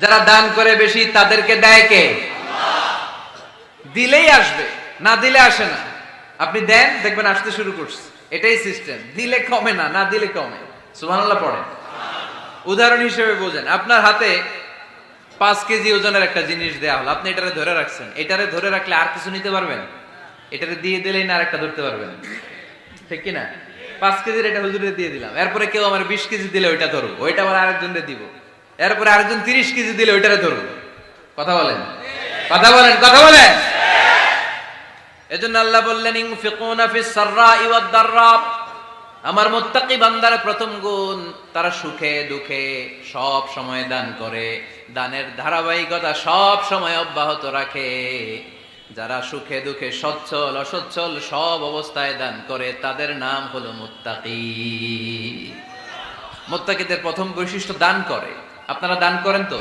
যারা দান করে বেশি তাদেরকে দেয় কে? দিলেই আসবে, না দিলে আসে না। আপনি দেন, দেখবেন আসতে শুরু করছে। এটাই সিস্টেম। দিলে কমে না, না দিলে কমে। সুবহানাল্লাহ পড়েন। উদাহরণ হিসেবে বোঝেন, আপনার হাতে 5 কেজি ওজনের একটা জিনিস দেয়া হলো, আপনি এটারে ধরে রাখছেন। এটারে ধরে রাখলে আর কিছু নিতে পারবেন? এটারে দিয়ে দিলেই না আরেকটা ধরতে পারবেন, ঠিক কি না? 5 কেজির এটা হুজুরে দিয়ে দিলাম, এরপরে কেউ আমার 20 কেজি দিলে ওইটা ধরবো, ওইটা আবার আরেকজনকে দিব, এরপরে আরেকজন 30 কেজি দিলে ওইটারে ধরবো। কথা বলেন, কথা বলেন, কথা বলেন। এজন্য আল্লাহ বললেন ইনফিকুনা ফিস সাররাই ওয়াদ দাররা। আমার মুত্তাকি বান্দার প্রথম গুণ, তারা সুখে দুঃখে সব সময় দান করে, দানের ধারাবাহিকতা সব সময় অব্যাহত রাখে। যারা সুখে দুঃখে সচ্ছল অসচ্ছল সব অবস্থায় দান করে, তাদের নাম হলো মুত্তাকি। মুত্তাকিদের প্রথম বৈশিষ্ট্য দান করে। আপনারা দান করেন তো?